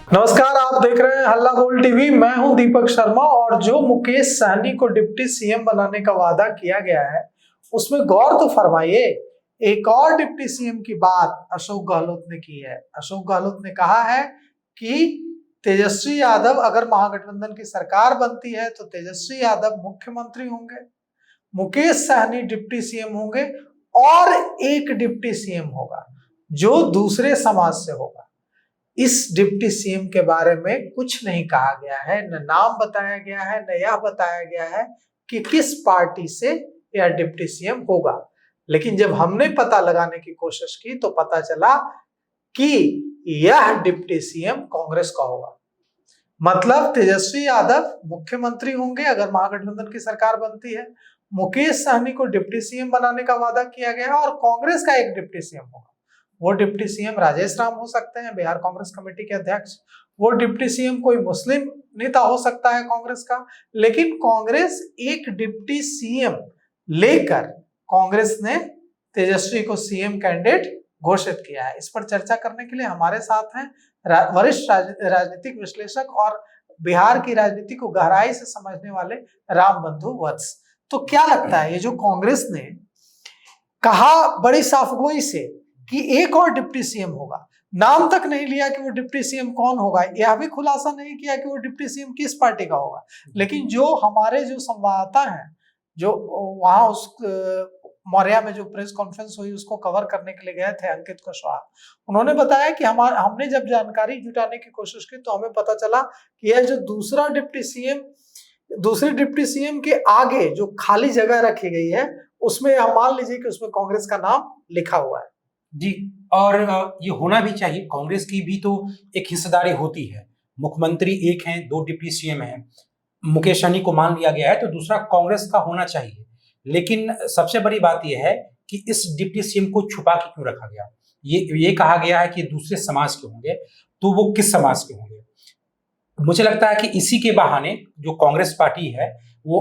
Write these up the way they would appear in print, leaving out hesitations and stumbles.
नमस्कार, आप देख रहे हैं हल्ला बोल टीवी। मैं हूं दीपक शर्मा। और जो मुकेश सहनी को डिप्टी सीएम बनाने का वादा किया गया है उसमें गौर तो फरमाइए। एक और डिप्टी सीएम की बात अशोक गहलोत ने की है। अशोक गहलोत ने कहा है कि तेजस्वी यादव अगर महागठबंधन की सरकार बनती है तो तेजस्वी यादव मुख्यमंत्री होंगे, मुकेश सहनी डिप्टी सीएम होंगे और एक डिप्टी सीएम होगा जो दूसरे समाज से होगा। इस डिप्टी सीएम के बारे में कुछ नहीं कहा गया है, न नाम बताया गया है, न यह बताया गया है कि किस पार्टी से यह डिप्टी सीएम होगा। लेकिन जब हमने पता लगाने की कोशिश की तो पता चला कि यह डिप्टी सीएम कांग्रेस का होगा। मतलब तेजस्वी यादव मुख्यमंत्री होंगे अगर महागठबंधन की सरकार बनती है, मुकेश सहनी को डिप्टी सीएम बनाने का वादा किया गया है और कांग्रेस का एक डिप्टी सीएम होगा। वो डिप्टी सीएम राजेश राम हो सकते हैं, बिहार कांग्रेस कमेटी के अध्यक्ष। वो डिप्टी सीएम कोई मुस्लिम नेता हो सकता है कांग्रेस का। लेकिन कांग्रेस एक डिप्टी सीएम लेकर कांग्रेस ने तेजस्वी को सीएम कैंडिडेट घोषित किया है। इस पर चर्चा करने के लिए हमारे साथ हैं वरिष्ठ राजनीतिक विश्लेषक और बिहार की राजनीति को गहराई से समझने वाले रामबंधु वत्स। तो क्या लगता है, ये जो कांग्रेस ने कहा बड़ी साफगोई से कि एक और डिप्टी सीएम होगा, नाम तक नहीं लिया कि वो डिप्टी सीएम कौन होगा, यह भी खुलासा नहीं किया कि वो डिप्टी सीएम किस पार्टी का होगा। लेकिन जो हमारे जो संवाददाता हैं, जो वहां उस मौर्या में जो प्रेस कॉन्फ्रेंस हुई उसको कवर करने के लिए गए थे, अंकित कुशवाहा, उन्होंने बताया कि हमने जब जानकारी जुटाने की कोशिश की तो हमें पता चला कि यह जो दूसरे डिप्टी सीएम के आगे जो खाली जगह रखी गई है उसमें हम मान लीजिए कि उसमें कांग्रेस का नाम लिखा हुआ है। जी, और ये होना भी चाहिए। कांग्रेस की भी तो एक हिस्सेदारी होती है। मुख्यमंत्री एक हैं, दो डिप्टी सीएम हैं, मुकेश सहनी को मान लिया गया है तो दूसरा कांग्रेस का होना चाहिए। लेकिन सबसे बड़ी बात यह है कि इस डिप्टी सीएम को छुपा के क्यों रखा गया। ये कहा गया है कि दूसरे समाज के होंगे, तो वो किस समाज के होंगे? मुझे लगता है कि इसी के बहाने जो कांग्रेस पार्टी है वो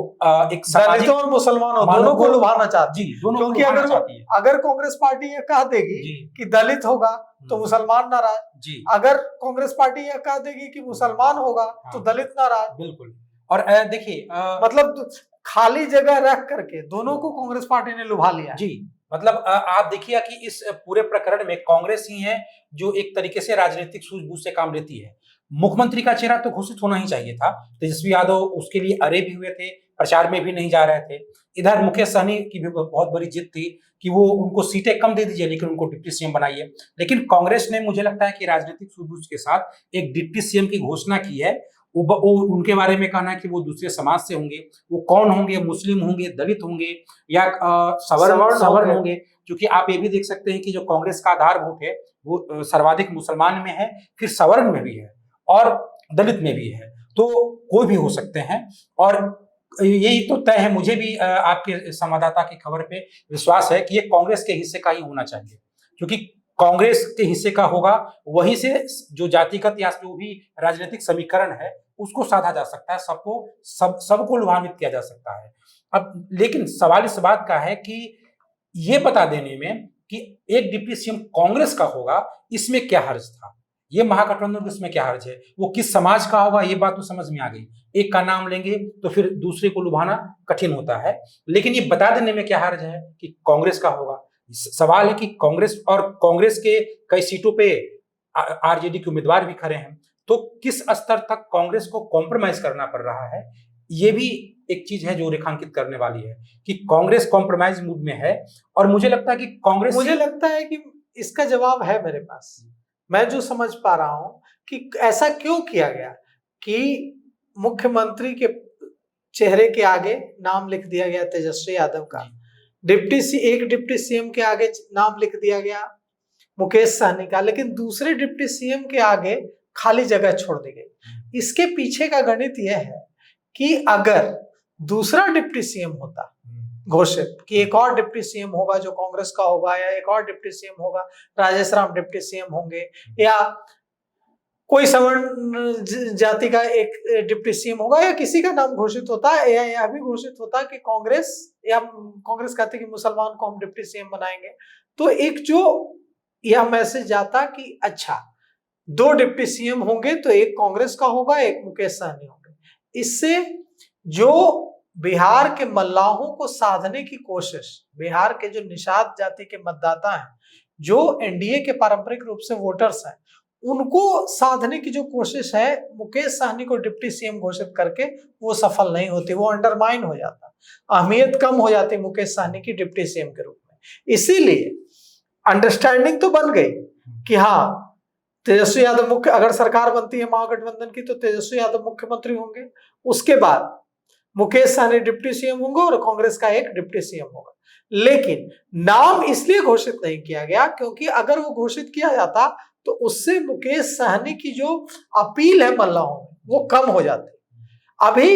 एक दलितों और मुसलमानों दोनों को लुभाना चाहती है। दोनों क्योंकि अगर कांग्रेस पार्टी ये कह देगी कि दलित होगा तो मुसलमान नाराज, अगर कांग्रेस पार्टी ये कह देगी कि मुसलमान होगा तो दलित नाराज। बिल्कुल। और देखिए मतलब खाली जगह रख करके दोनों को कांग्रेस पार्टी ने लुभा लिया। जी, मतलब आप देखिए कि इस पूरे प्रकरण में कांग्रेस ही है जो एक तरीके से राजनीतिक सूझबूझ से काम लेती है। मुख्यमंत्री का चेहरा तो घोषित होना ही चाहिए था। तेजस्वी यादव उसके लिए अरे भी हुए थे, प्रचार में भी नहीं जा रहे थे। इधर मुकेश सहनी की भी बहुत बड़ी जिद थी कि वो उनको सीटें कम दे दीजिए लेकिन उनको डिप्टी सीएम बनाइए। लेकिन कांग्रेस ने मुझे लगता है कि राजनीतिक सूझबूझ के साथ एक डिप्टी सीएम की घोषणा की है। वो उनके बारे में कहना है कि वो दूसरे समाज से होंगे। वो कौन होंगे? मुस्लिम होंगे, दलित होंगे या सवर्ण होंगे? क्योंकि आप ये भी देख सकते हैं कि जो कांग्रेस का आधार वोट है वो सर्वाधिक मुसलमान में है, फिर सवर्ण में भी है और दलित में भी है। तो कोई भी हो सकते हैं और यही तो तय है। मुझे भी आपके संवाददाता की खबर पे विश्वास है कि ये कांग्रेस के हिस्से का ही होना चाहिए, क्योंकि कांग्रेस के हिस्से का होगा, वहीं से जो जातिगत या जो भी राजनीतिक समीकरण है उसको साधा जा सकता है, सबको लाभान्वित किया जा सकता है। अब लेकिन सवाल इस बात का है कि ये बता देने में कि एक डिप्टी सीएम कांग्रेस का होगा, इसमें क्या हर्ज था? ये महागठबंधन इसमें क्या हर्ज है? वो किस समाज का होगा ये बात तो समझ में आ गई। एक का नाम लेंगे तो फिर दूसरे को लुभाना कठिन होता है, लेकिन ये बता देने में क्या हर्ज है कि कांग्रेस का होगा। सवाल है कि कांग्रेस के कई सीटों पे आरजेडी के उम्मीदवार भी खड़े हैं, तो किस स्तर तक कांग्रेस को कॉम्प्रोमाइज करना पड़ रहा है, ये भी एक चीज है जो रेखांकित करने वाली है कि कांग्रेस कॉम्प्रोमाइज मूड में है। और मुझे लगता है कि इसका जवाब है मेरे पास। मैं जो समझ पा रहा हूं कि ऐसा क्यों किया गया कि मुख्यमंत्री के चेहरे के आगे नाम लिख दिया गया तेजस्वी यादव का, एक डिप्टी सीएम के आगे नाम लिख दिया गया मुकेश सहनी का, लेकिन दूसरे डिप्टी सीएम के आगे खाली जगह छोड़ दी गई। इसके पीछे का गणित यह है कि अगर दूसरा डिप्टी सीएम होता घोषित कि एक और डिप्टी सीएम होगा जो कांग्रेस का होगा, या एक और डिप्टी सीएम होगा, राजेश राम डिप्टी सीएम होंगे, या कोई सवर्ण जाति का एक डिप्टी सीएम होगा, या किसी का नाम घोषित होता है, या यह भी घोषित होता कि कांग्रेस कहते कि मुसलमान को हम डिप्टी सीएम बनाएंगे, तो एक जो यह मैसेज जाता कि अच्छा 2 डिप्टी सीएम होंगे तो एक कांग्रेस का होगा, एक मुकेश सहनी होंगे। इससे जो बिहार के मल्लाहों को साधने की कोशिश, बिहार के जो निषाद जाति के मतदाता हैं, जो एनडीए के पारंपरिक रूप से वोटर्स हैं, उनको साधने की जो कोशिश है, मुकेश सहनी को डिप्टी सीएम घोषित करके वो सफल नहीं होती, वो अंडरमाइन हो जाता, अहमियत कम हो जाती मुकेश सहनी की डिप्टी सीएम के रूप में। इसीलिए अंडरस्टैंडिंग तो बन गई कि हाँ, तेजस्वी यादव मुख्य, अगर सरकार बनती है महागठबंधन की तो तेजस्वी यादव मुख्यमंत्री होंगे, उसके बाद मुकेश सहनी डिप्टी सीएम होंगे और कांग्रेस का एक डिप्टी सीएम होगा। लेकिन नाम इसलिए घोषित नहीं किया गया क्योंकि अगर वो घोषित किया जाता तो उससे मुकेश सहनी की जो अपील है मल्लाहों में वो कम हो जाती। अभी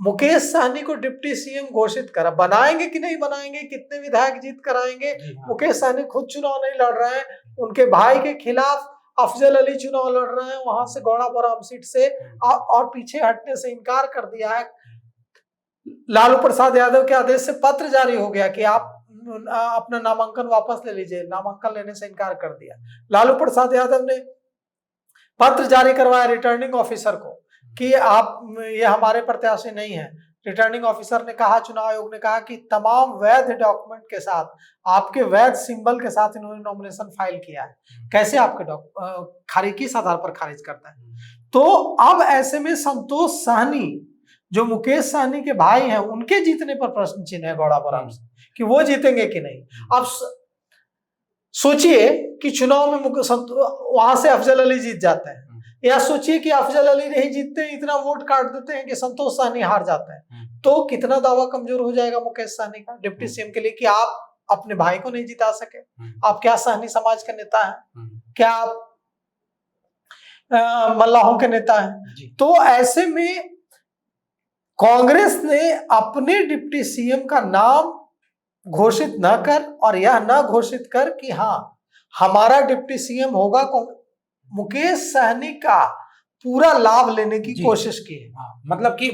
मुकेश सहनी को डिप्टी सीएम घोषित करा, बनाएंगे कि नहीं बनाएंगे, कितने विधायक जीत कर आएंगे, मुकेश सहनी खुद चुनाव नहीं लड़ रहे हैं, उनके भाई के खिलाफ अफजल अली चुनाव लड़ रहे हैं, वहां से गौड़ाबौराम सीट से, और पीछे हटने से इनकार कर दिया है। लालू प्रसाद यादव के आदेश से पत्र जारी हो गया कि आप अपना नामांकन वापस ले लीजिए, नामांकन लेने से इनकार कर दिया। लालू प्रसाद यादव ने पत्र जारी करवाया रिटर्निंग ऑफिसर को कि आप ये हमारे प्रत्याशी नहीं है। रिटर्निंग ऑफिसर ने कहा, चुनाव आयोग ने कहा कि तमाम वैध डॉक्यूमेंट के साथ, आपके वैध सिंबल के साथ इन्होंने नॉमिनेशन फाइल किया है, कैसे आपके खारिज किस आधार पर खारिज करता है। तो अब ऐसे में संतोष सहनी जो मुकेश सहनी के भाई हैं, उनके जीतने पर प्रश्न चिन्ह है गौड़ाबौराम से कि वो जीतेंगे कि नहीं। अब सोचिए कि चुनाव में वहां से अफजल अली जीत जाते हैं, या सोचिए कि अफजल अली नहीं जीतते, इतना वोट काट देते हैं कि संतोष सहनी हार जाते हैं, तो कितना दावा कमजोर हो जाएगा मुकेश सहनी का डिप्टी सीएम के लिए कि आप अपने भाई को नहीं जिता सके। आप क्या सहनी समाज के नेता हैं, क्या आप मल्लाहों के नेता हैं। तो ऐसे में कांग्रेस ने अपने डिप्टी सीएम का नाम घोषित न कर और यह न घोषित कर कि हाँ हमारा डिप्टी सीएम होगा, मुकेश सहनी का पूरा लाभ लेने की कोशिश की है। मतलब कि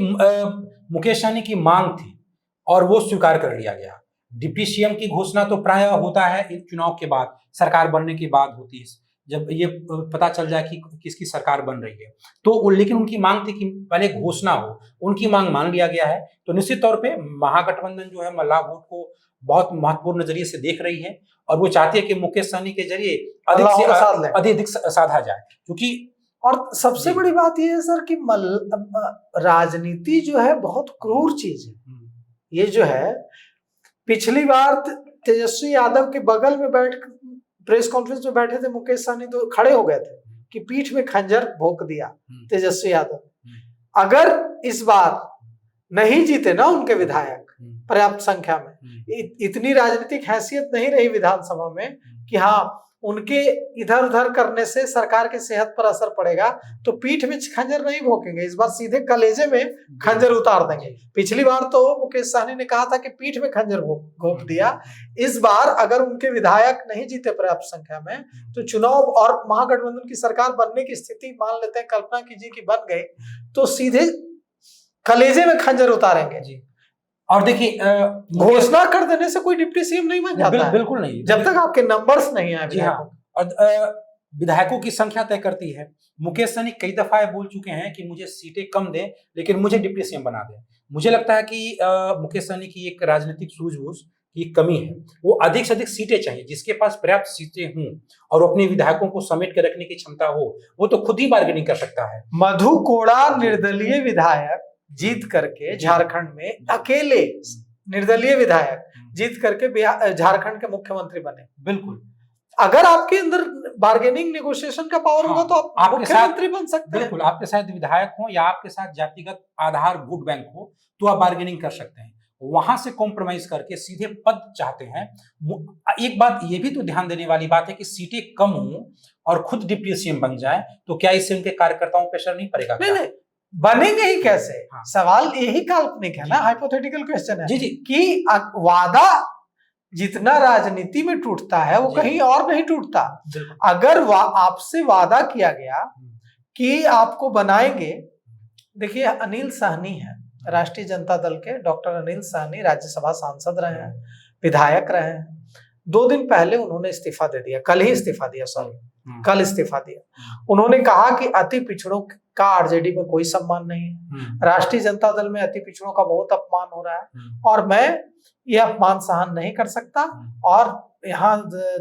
मुकेश सहनी की मांग थी और वो स्वीकार कर लिया गया। डिप्टी सीएम की घोषणा तो प्रायः होता है चुनाव के बाद, सरकार बनने के बाद होती है, जब ये पता चल जाए कि किसकी सरकार बन रही है। तो लेकिन उनकी मांग थी कि पहले घोषणा हो, उनकी मांग मान लिया गया है। तो निश्चित तौर पे महागठबंधन जो है मल्लाह वोट को बहुत महत्वपूर्ण नजरिए से देख रही है और वो चाहती है कि मुकेश सहनी के जरिए अधिक साधा जाए, क्योंकि और सबसे बड़ी बात यह है सर कि राजनीति जो है बहुत क्रूर चीज है। ये जो है, पिछली बार तेजस्वी यादव के बगल में बैठ प्रेस कॉन्फ्रेंस में बैठे थे मुकेश सहनी, तो खड़े हो गए थे कि पीठ में खंजर भोंक दिया तेजस्वी यादव। अगर इस बार नहीं जीते ना उनके विधायक पर्याप्त संख्या में, इतनी राजनीतिक हैसियत नहीं रही विधानसभा में कि हाँ उनके इधर उधर करने से सरकार की सेहत पर असर पड़ेगा, तो पीठ में खंजर नहीं भोंकेंगे, इस बार सीधे कलेजे में खंजर उतार देंगे। पिछली बार तो मुकेश सहनी ने कहा था कि पीठ में खंजर घोंप दिया। इस बार अगर उनके विधायक नहीं जीते पर्याप्त संख्या में, तो चुनाव और महागठबंधन की सरकार बनने की स्थिति मान लेते हैं, कल्पना कीजिए कि बन गई, तो सीधे कलेजे में खंजर उतारेंगे जी। और देखिए घोषणा कर देने से कोई डिप्टी सीएम नहीं बन जाता है, बिल्कुल नहीं, जब तक आपके नंबर्स नहीं आए। जी हाँ, और विधायकों की संख्या तय करती है। मुकेश सहनी कई दफा बोल चुके हैं कि मुझे सीटें कम दें लेकिन मुझे डिप्टी सीएम बना दें। मुझे लगता है कि मुकेश सहनी की एक राजनीतिक सूझबूझ की कमी है, वो अधिक से अधिक सीटें चाहिए, जिसके पास पर्याप्त सीटें हों और अपने विधायकों को समेट के रखने की क्षमता हो, वो तो खुद ही बार्गेनिंग कर सकता है। मधु कोड़ा निर्दलीय विधायक जीत करके झारखंड में, अकेले निर्दलीय विधायक जीत करके झारखंड के मुख्यमंत्री बने। बिल्कुल, अगर आपके अंदर बार्गेनिंग नेगोशिएशन का पावर होगा तो आप मुख्यमंत्री बन सकते हैं। बिल्कुल, आपके साथ विधायक हो या आपके साथ जातिगत आधार वोट बैंक हो तो आप बार्गेनिंग कर सकते हैं। वहां से कॉम्प्रोमाइज करके सीधे पद चाहते हैं। एक बात ये भी तो ध्यान देने वाली बात है कि सीटें कम हो और खुद डिप्टी सीएम बन जाए तो क्या इससे उनके कार्यकर्ताओं पर प्रेशर नहीं पड़ेगा? नहीं, बनेंगे ही कैसे? हाँ। सवाल यही काल्पनिक है ना, हाइपोथेटिकल क्वेश्चन है जी जी, कि वादा जितना राजनीति में टूटता है वो कहीं और नहीं टूटता। अगर आपसे वादा किया गया कि आपको बनाएंगे, देखिए अनिल सहनी है राष्ट्रीय जनता दल के, डॉक्टर अनिल सहनी राज्यसभा सांसद रहे हैं, विधायक रहे हैं। 2 दिन पहले उन्होंने इस्तीफा दे दिया, कल ही इस्तीफा दिया, सॉरी कल इस्तीफा दिया। उन्होंने कहा कि अति पिछड़ों का आरजेडी में कोई सम्मान नहीं है, राष्ट्रीय जनता दल में अति पिछड़ों का बहुत अपमान हो रहा है और मैं यह अपमान सहन नहीं कर सकता और यहाँ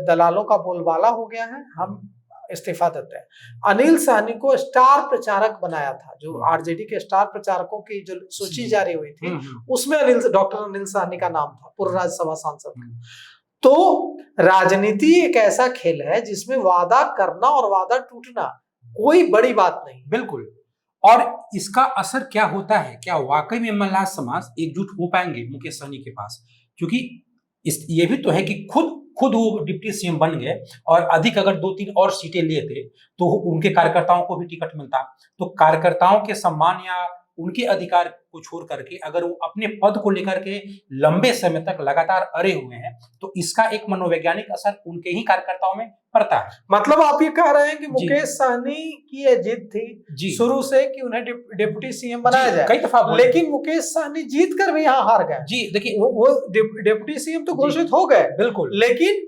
दलालों का बोलबाला हो गया है, हम इस्तीफा देते हैं। अनिल सहनी को स्टार प्रचारक बनाया था, जो आरजेडी के स्टार प्रचारकों की जो सूची जारी हुई थी उसमें डॉक्टर अनिल सहनी का नाम था, पूर्व राज्यसभा सांसद। तो राजनीति एक ऐसा खेल है जिसमें वादा करना और वादा टूटना कोई बड़ी बात नहीं। बिल्कुल। और इसका असर क्या होता है, क्या वाकई में मल्लाह समाज एकजुट हो पाएंगे मुकेश सहनी के पास? क्योंकि ये भी तो है कि खुद वो डिप्टी सीएम बन गए और अधिक अगर 2-3 और सीटें लेते तो उनके कार्यकर्ताओं को भी टिकट मिलता। तो कार्यकर्ताओं के सम्मान या उनके अधिकार को छोड़ करके अगर वो अपने पद को लेकर के लंबे समय तक लगातार अड़े हुए हैं तो इसका एक मनोवैज्ञानिक असर उनके ही कार्यकर्ताओं में पड़ता है। मतलब आप ये कह रहे हैं कि मुकेश सहनी की ये जिद थी शुरू से कि उन्हें डिप्टी सीएम बनाया जाए, कई दफा, लेकिन मुकेश सहनी जीत कर भी यहाँ हार गए। जी देखिए, वो डिप्टी सीएम तो घोषित हो गए, बिल्कुल, लेकिन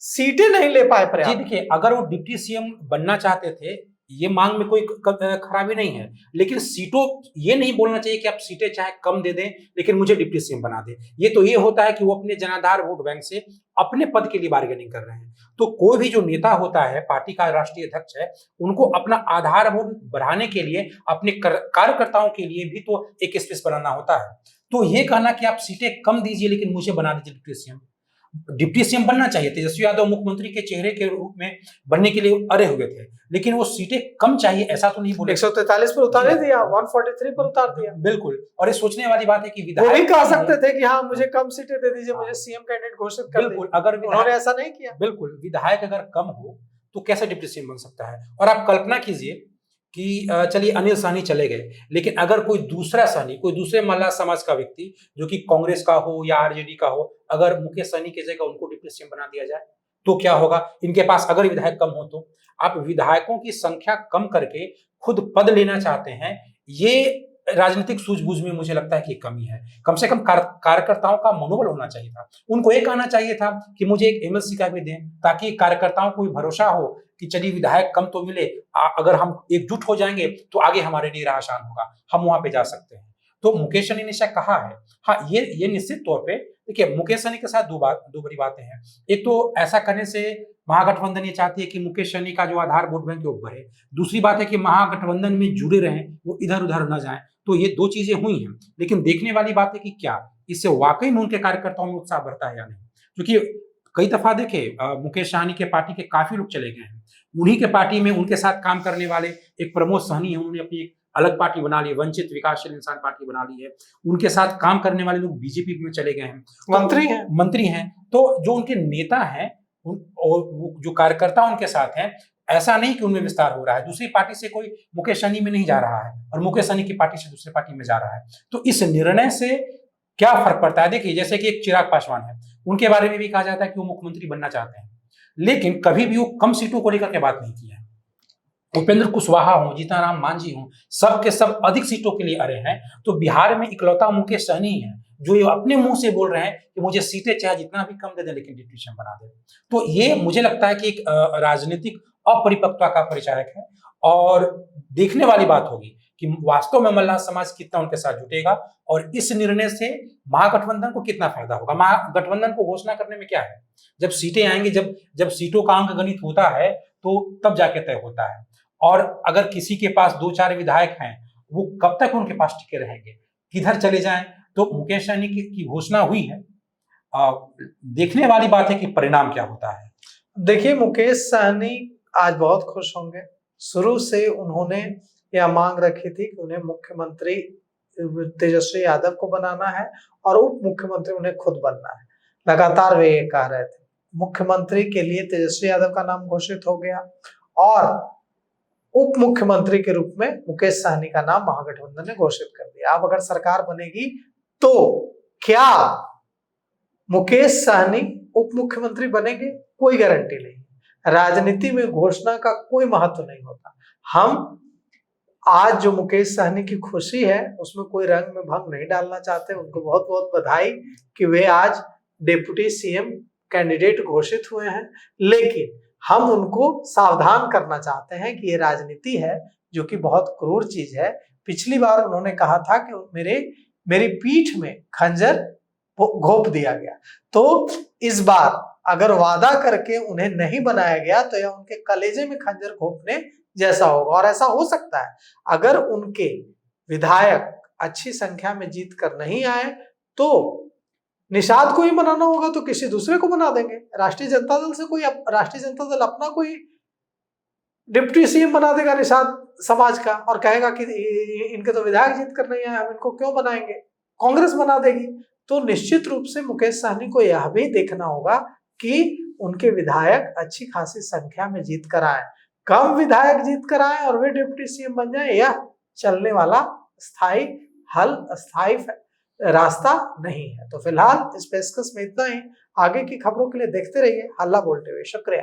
सीटें नहीं ले पाए पर्याप्त। जी देखिए, अगर वो डिप्टी सीएम बनना चाहते थे ये मांग में कोई खराबी नहीं है, लेकिन सीटों ये नहीं बोलना चाहिए कि आप सीटें चाहे कम दे दें लेकिन मुझे डिप्टी सीएम बना दें। ये तो ये होता है कि वो अपने जनाधार वोट बैंक से अपने पद के लिए बार्गेनिंग कर रहे हैं। तो कोई भी जो नेता होता है, पार्टी का राष्ट्रीय अध्यक्ष है, उनको अपना आधार वोट बढ़ाने के लिए अपने कार्यकर्ताओं के लिए भी तो एक स्पेस बनाना होता है। तो ये कहना कि आप सीटें कम दीजिए लेकिन मुझे बना दीजिए डिप्टी सीएम बनना चाहिए। तेजस्वी यादव मुख्यमंत्री के चेहरे के रूप में बनने के लिए अड़े हुए थे, लेकिन वो सीटें कम चाहिए ऐसा तो नहीं बोले। 143 पर उतार दिया, 143 पर उतार दिया। बिल्कुल। और ये सोचने वाली बात है कि विधायक वो भी कह सकते थे कि हाँ मुझे कम सीटें दे दीजिए, मुझे सीएम कैंडिडेट घोषित कर दीजिए। बिल्कुल, अगर उन्होंने ऐसा नहीं किया। बिल्कुल, विधायक अगर कम हो तो कैसे डिप्टी सीएम बन सकता है? और आप कल्पना कीजिए कि चलिए अनिल सहनी चले गए, लेकिन अगर कोई दूसरा सहनी, कोई दूसरे मल्लाह समाज का व्यक्ति जो कि कांग्रेस का हो या आरजेडी का हो, अगर मुकेश सहनी की जगह उनको डिप्टी सीएम बना दिया जाए तो क्या होगा? इनके पास अगर विधायक कम हो तो आप विधायकों की संख्या कम करके खुद पद लेना चाहते हैं, ये राजनीतिक सूझबूझ में मुझे लगता है कि कमी है। कम से कम कार्यकर्ताओं का मनोबल होना चाहिए था। उनको ये कहना चाहिए था कि मुझे एक एमएलसी का भी दें, ताकि कार्यकर्ताओं को भी भरोसा हो कि चलिए विधायक कम तो मिले, अगर हम एकजुट हो जाएंगे तो आगे हमारे लिए राह आसान होगा, हम वहां पे जा सकते हैं। तो मुकेश सहनी ने शायद कहा है, हाँ ये निश्चित तौर पे देखिए मुकेश सहनी के साथ दो बड़ी बातें हैं। एक तो ऐसा करने से महागठबंधन ये चाहती है कि मुकेश सहनी का जो आधार वोट बैंक है वो बढ़े। दूसरी बात है कि महागठबंधन में जुड़े रहें, वो इधर उधर न जाएं। तो ये दो चीजें हुई हैं, लेकिन देखने वाली बात है कि क्या इससे वाकई में उनके कार्यकर्ताओं में उत्साह बढ़ता है या नहीं। क्योंकि कई दफा देखे मुकेश सहनी के पार्टी के काफी लोग चले गए हैं, उन्हीं के पार्टी में उनके साथ काम करने वाले एक प्रमोद सहनी है, उन्होंने अपनी एक अलग पार्टी बना ली, वंचित विकासशील इंसान पार्टी बना ली है। उनके साथ काम करने वाले लोग बीजेपी में चले गए हैं, मंत्री हैं। तो जो उनके नेता हैं और जो कार्यकर्ता उनके साथ हैं, ऐसा नहीं कि उनमें विस्तार हो रहा है। दूसरी पार्टी से कोई मुकेश सहनी में नहीं जा रहा है और मुकेश सहनी की पार्टी से दूसरी पार्टी में जा रहा है। तो इस निर्णय से क्या फर्क पड़ता है? देखिए जैसे कि एक चिराग पासवान है, उनके बारे में भी कहा जाता है कि वो मुख्यमंत्री बनना चाहते हैं, लेकिन कभी भी वो कम सीटों को लेकर के बात नहीं की है। उपेंद्र कुशवाहा हो, जीतनराम मांझी हो, सब के सब अधिक सीटों के लिए अड़े हैं। तो बिहार में इकलौता मुकेश सहनी है जो ये अपने मुंह से बोल रहे हैं कि मुझे सीटें चाहे जितना भी कम दे दे लेकिन डिप्टी सीएम बना दे। तो ये मुझे लगता है कि एक राजनीतिक अपरिपक्वता का परिचायक है और देखने वाली बात होगी कि वास्तव में मल्लाह समाज कितना उनके साथ जुटेगा और इस निर्णय से महागठबंधन को कितना फायदा होगा। महागठबंधन को घोषणा करने में क्या है, जब सीटें आएंगी, जब सीटों का अंक गणित होता है तो तब जाके तय होता है। और अगर किसी के पास 2-4 विधायक हैं, वो कब तक उनके पास टिके रहेंगे, किधर चले जाएं। तो मुकेश सहनी की घोषणा हुई है, देखने वाली बात है कि परिणाम क्या होता है। देखिए मुकेश सहनी आज बहुत खुश होंगे। शुरू से उन्होंने यह मांग रखी थी कि उन्हें मुख्यमंत्री तेजस्वी यादव को बनाना है और उप मुख्यमंत्री उन्हें खुद बनना है। लगातार वे ये कह रहे थे। मुख्यमंत्री के लिए तेजस्वी यादव का नाम घोषित हो गया और उप मुख्यमंत्री के रूप में मुकेश सहनी का नाम महागठबंधन ने घोषित कर दिया। अब अगर सरकार बनेगी तो क्या मुकेश सहनी उप मुख्यमंत्री बनेंगे? कोई गारंटी नहीं। राजनीति में घोषणा का कोई महत्व नहीं होता। हम आज जो मुकेश सहनी की खुशी है उसमें कोई रंग में भंग नहीं डालना चाहते। उनको बहुत बहुत बधाई कि वे आज डिप्टी सीएम कैंडिडेट घोषित हुए हैं, लेकिन हम उनको सावधान करना चाहते हैं कि ये राजनीति है जो कि बहुत क्रूर चीज है। पिछली बार उन्होंने कहा था कि मेरी पीठ में खंजर घोंप दिया गया, तो इस बार अगर वादा करके उन्हें नहीं बनाया गया तो यह उनके कलेजे में खंजर घोंपने जैसा होगा। और ऐसा हो सकता है अगर उनके विधायक अच्छी संख्या में जीत कर नहीं आए तो निषाद को ही बनाना होगा, तो किसी दूसरे को बना देंगे। राष्ट्रीय जनता दल अपना कोई डिप्टी सीएम बना देगा निषाद समाज का और कहेगा कि इनके तो विधायक जीत कर नहीं आए, हम इनको क्यों बनाएंगे, कांग्रेस बना देगी। तो निश्चित रूप से मुकेश सहनी को यह भी देखना होगा कि उनके विधायक अच्छी खासी संख्या में जीत कर आए। कम विधायक जीत कर आए और वे डिप्टी सीएम बन जाए, यह चलने वाला स्थायी रास्ता नहीं है। तो फिलहाल इस पेशकश में इतना ही। आगे की खबरों के लिए देखते रहिए हल्ला बोल टीवी। शुक्रिया।